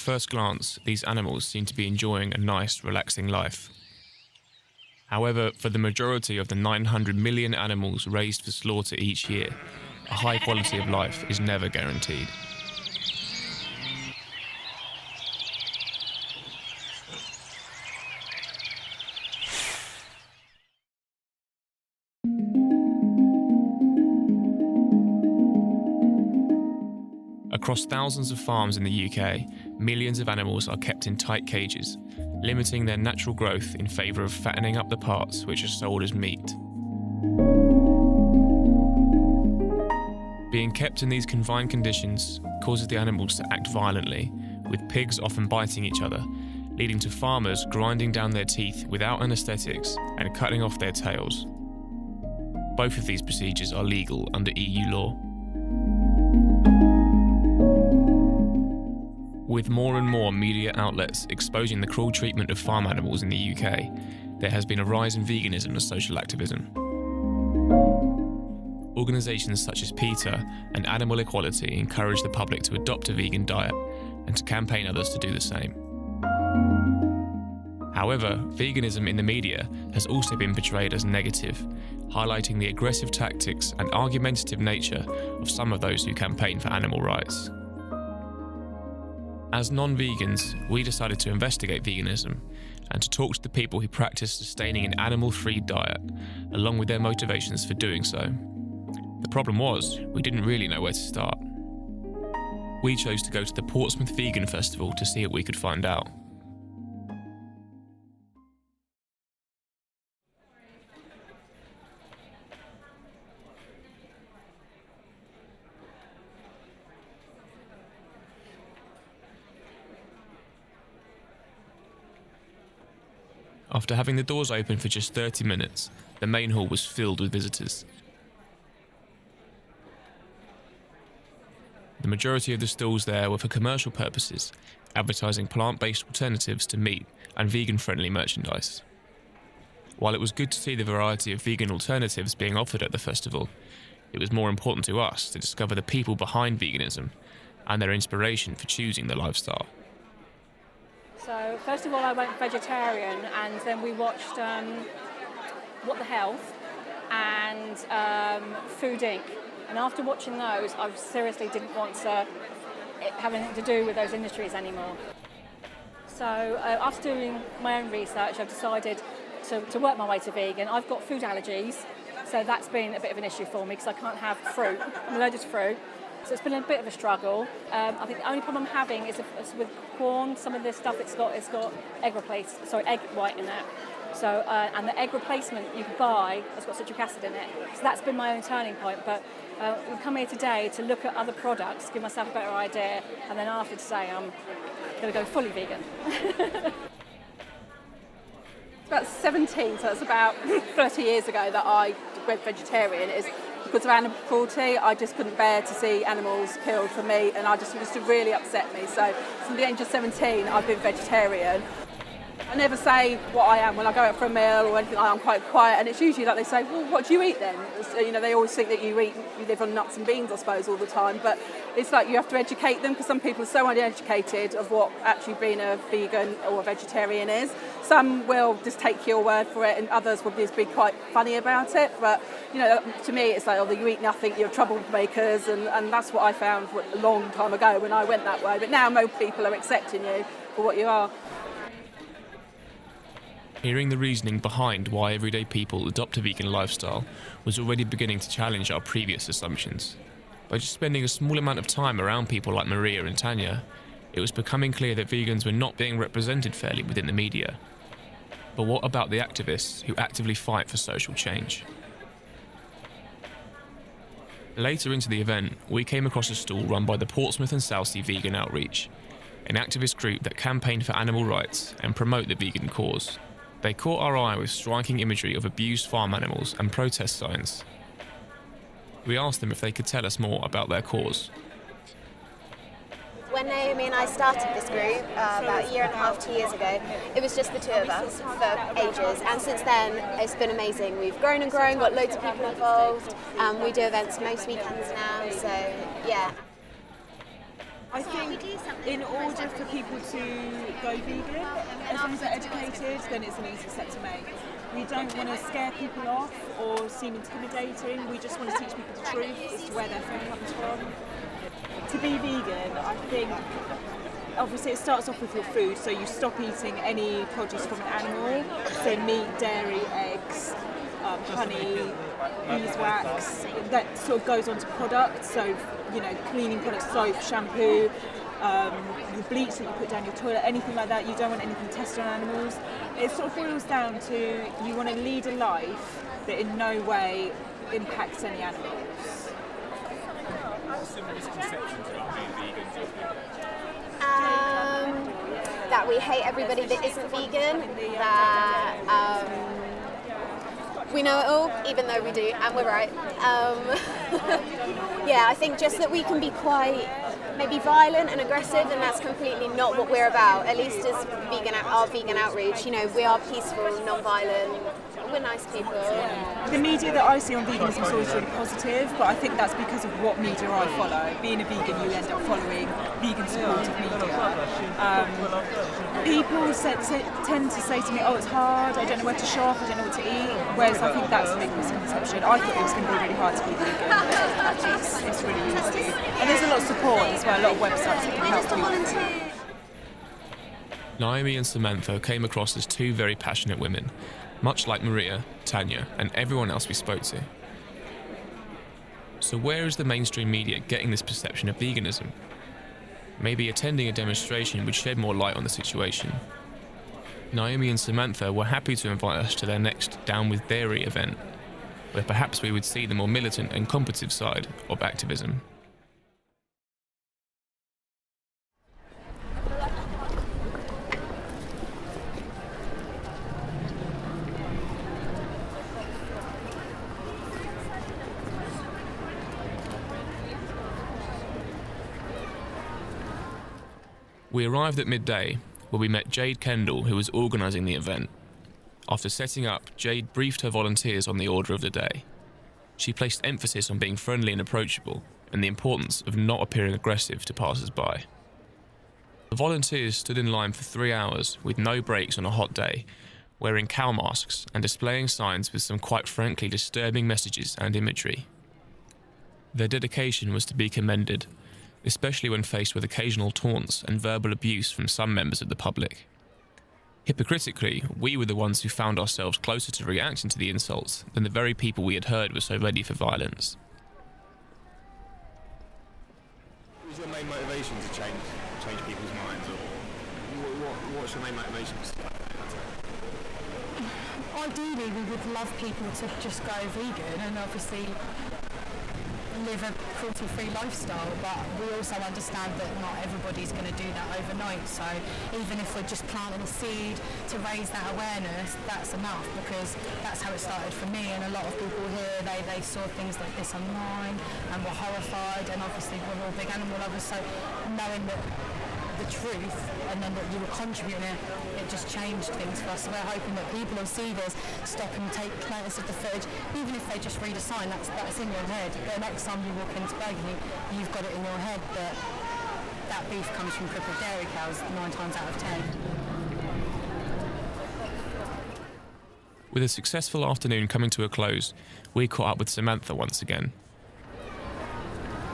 first glance, these animals seem to be enjoying a nice, relaxing life. However, for the majority of the 900 million animals raised for slaughter each year, a high quality of life is never guaranteed. Across thousands of farms in the UK, millions of animals are kept in tight cages, limiting their natural growth in favour of fattening up the parts which are sold as meat. Being kept in these confined conditions causes the animals to act violently, with pigs often biting each other, leading to farmers grinding down their teeth without anaesthetics and cutting off their tails. Both of these procedures are legal under EU law. With more and more media outlets exposing the cruel treatment of farm animals in the UK, there has been a rise in veganism as social activism. Organisations such as PETA and Animal Equality encourage the public to adopt a vegan diet and to campaign others to do the same. However, veganism in the media has also been portrayed as negative, highlighting the aggressive tactics and argumentative nature of some of those who campaign for animal rights. As non-vegans, we decided to investigate veganism and to talk to the people who practice sustaining an animal-free diet, along with their motivations for doing so. The problem was, we didn't really know where to start. We chose to go to the Portsmouth Vegan Festival to see what we could find out. After having the doors open for just 30 minutes, the main hall was filled with visitors. The majority of the stalls there were for commercial purposes, advertising plant-based alternatives to meat and vegan-friendly merchandise. While it was good to see the variety of vegan alternatives being offered at the festival, it was more important to us to discover the people behind veganism and their inspiration for choosing the lifestyle. So first of all, I went vegetarian, and then we watched What the Health and Food Inc. And after watching those, I seriously didn't want to have anything to do with those industries anymore. So after doing my own research, I've decided to work my way to vegan. I've got food allergies, so that's been a bit of an issue for me because I can't have fruit. I'm allergic to fruit. So it's been a bit of a struggle. I think the only problem I'm having is with corn. Some of this stuff it's got egg white in it. So and the egg replacement you can buy has got citric acid in it. So that's been my own turning point. But we've come here today to look at other products, give myself a better idea, and then after today I'm going to go fully vegan. It's about 17, so that's about 30 years ago that I went vegetarian. Because of animal cruelty, I just couldn't bear to see animals killed for meat, and it used to really upset me. So from the age of 17, I've been vegetarian. I never say what I am when I go out for a meal or anything. I'm quite quiet, and it's usually like they say, well, what do you eat then? You know, they always think that you live on nuts and beans, I suppose, all the time. But it's like you have to educate them, because some people are so uneducated of what actually being a vegan or a vegetarian is. Some will just take your word for it, and others will just be quite funny about it. But, you know, to me, it's like, oh, you eat nothing, you're troublemakers, and that's what I found a long time ago when I went that way. But now most people are accepting you for what you are. Hearing the reasoning behind why everyday people adopt a vegan lifestyle was already beginning to challenge our previous assumptions. By just spending a small amount of time around people like Maria and Tanya, it was becoming clear that vegans were not being represented fairly within the media. But what about the activists who actively fight for social change? Later into the event, we came across a stall run by the Portsmouth and Southsea Vegan Outreach, an activist group that campaign for animal rights and promote the vegan cause. They caught our eye with striking imagery of abused farm animals and protest signs. We asked them if they could tell us more about their cause. When Naomi and I started this group about a year and a half, 2 years ago, it was just the two of us for ages, and since then it's been amazing. We've grown and grown, got loads of people involved, we do events most weekends now, so yeah. I think in order for people to go vegan, as long as they're educated, then it's an easy step to make. We don't want to scare people off or seem intimidating. We just want to teach people the truth as to where their food comes from. To be vegan, I think obviously it starts off with your food, so you stop eating any produce from an animal, so meat, dairy, eggs, honey, beeswax. That sort of goes on to products, so cleaning products, soap, shampoo, the bleach that you put down your toilet, anything like that. You don't want anything tested on animals. It sort of boils down to you want to lead a life that in no way impacts any animals. Some misconceptions about being vegan. That we hate everybody that isn't vegan, that we know it all, even though we do, and we're right. Yeah, I think just that we can be quite maybe violent and aggressive, and that's completely not what we're about. At least as our vegan outreach, we are peaceful, non-violent. We're nice people. The media that I see on veganism is always really positive, but I think that's because of what media I follow. Being a vegan, you end up following vegan supportive media. People tend to say to me, "Oh, it's hard. I don't know where to shop. I don't know what to eat." Whereas I think that's a big misconception. I thought it was going to be really hard to be vegan. Actually, it's really easy, and there's a lot of support as well. A lot of websites that can help people. Naomi and Samantha came across as two very passionate women, much like Maria, Tanya, and everyone else we spoke to. So where is the mainstream media getting this perception of veganism? Maybe attending a demonstration would shed more light on the situation. Naomi and Samantha were happy to invite us to their next Down with Dairy event, where perhaps we would see the more militant and combative side of activism. We arrived at midday, where we met Jade Kendall, who was organising the event. After setting up, Jade briefed her volunteers on the order of the day. She placed emphasis on being friendly and approachable, and the importance of not appearing aggressive to passers-by. The volunteers stood in line for 3 hours, with no breaks on a hot day, wearing cow masks and displaying signs with some quite frankly disturbing messages and imagery. Their dedication was to be commended, especially when faced with occasional taunts and verbal abuse from some members of the public. Hypocritically, we were the ones who found ourselves closer to reacting to the insults than the very people we had heard were so ready for violence. What was your main motivation to change people's minds, or what's your main motivation? Ideally, we would love people to just go vegan and obviously live a cruelty-free lifestyle, but we also understand that not everybody's going to do that overnight, so even if we're just planting a seed to raise that awareness, that's enough, because that's how it started for me. And a lot of people here, they saw things like this online and were horrified, and obviously we're all big animal lovers, so knowing that the truth and then that you were contributing it just changed things for us. So we're hoping that people who see this stop and take notice of the footage, even if they just read a sign that's in your head. The next time you walk into Burgundy, you've got it in your head that that beef comes from crippled dairy cows 9 times out of 10. With a successful afternoon coming to a close, we caught up with Samantha once again.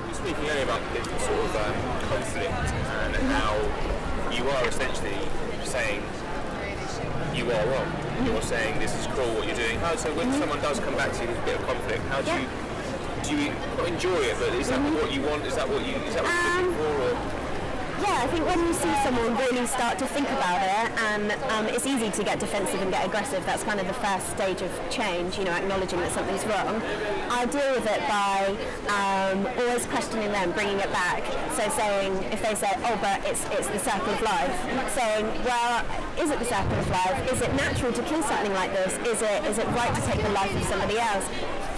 You were speaking earlier about the sort of conflict and how you are essentially saying you are wrong. You're saying this is cruel what you're doing. So when someone does come back to you with a bit of conflict, how do you not enjoy it, but is that what you want? Is that what you're looking for? Or? Yeah, I think when you see someone really start to think about it, and it's easy to get defensive and get aggressive. That's kind of the first stage of change, acknowledging that something's wrong. I deal with it by always questioning them, bringing it back. So saying, if they say, oh, but it's the circle of life, saying, well, is it the circle of life? Is it natural to kill something like this? Is it right to take the life of somebody else?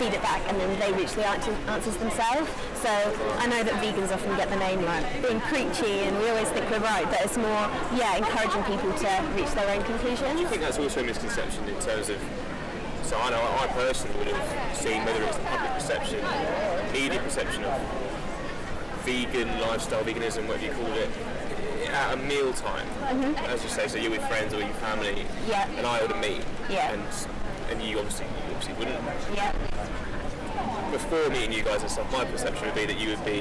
Feed it back, and then they reach the answers themselves. So I know that vegans often get the name like being preachy, and we always think we're right, but it's more, encouraging people to reach their own conclusions. Do you think that's also a misconception in terms of, so I know I personally would have seen whether it's the public perception, media perception of vegan lifestyle, veganism, whatever you call it, at a meal time, as you say, so you're with friends or your family, Yeah. and I order meat, Yeah. and you obviously wouldn't. Yeah. Before meeting you guys and stuff, my perception would be that you would be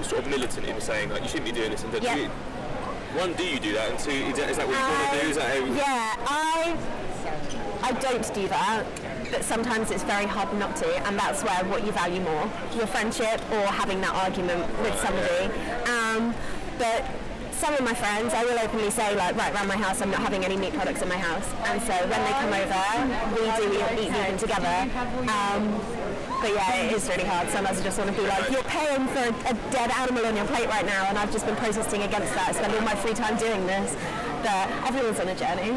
sort of militant in saying like you shouldn't be doing this, and that Yeah. one, do you do that, and two, is that what you want to do? Is that I don't do that, but sometimes it's very hard not to, and that's where what you value more, your friendship or having that argument with somebody. But some of my friends, I will openly say, like, right around my house, I'm not having any meat products in my house. And so when they come over, we do eat vegan together. But yeah, it is really hard. Sometimes I just want to be like, you're paying for a dead animal on your plate right now, and I've just been protesting against that. I spend all my free time doing this. But everyone's on a journey.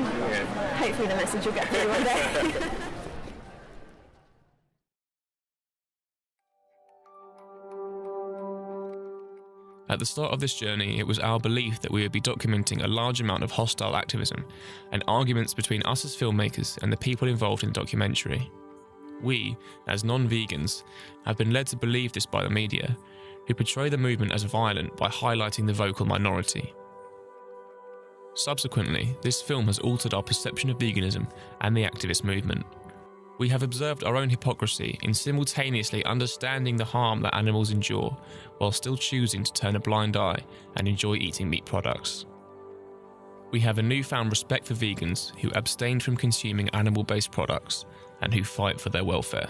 Hopefully the message will get through one day. At the start of this journey, it was our belief that we would be documenting a large amount of hostile activism and arguments between us as filmmakers and the people involved in the documentary. We, as non-vegans, have been led to believe this by the media, who portray the movement as violent by highlighting the vocal minority. Subsequently, this film has altered our perception of veganism and the activist movement. We have observed our own hypocrisy in simultaneously understanding the harm that animals endure, while still choosing to turn a blind eye and enjoy eating meat products. We have a newfound respect for vegans who abstain from consuming animal-based products and who fight for their welfare.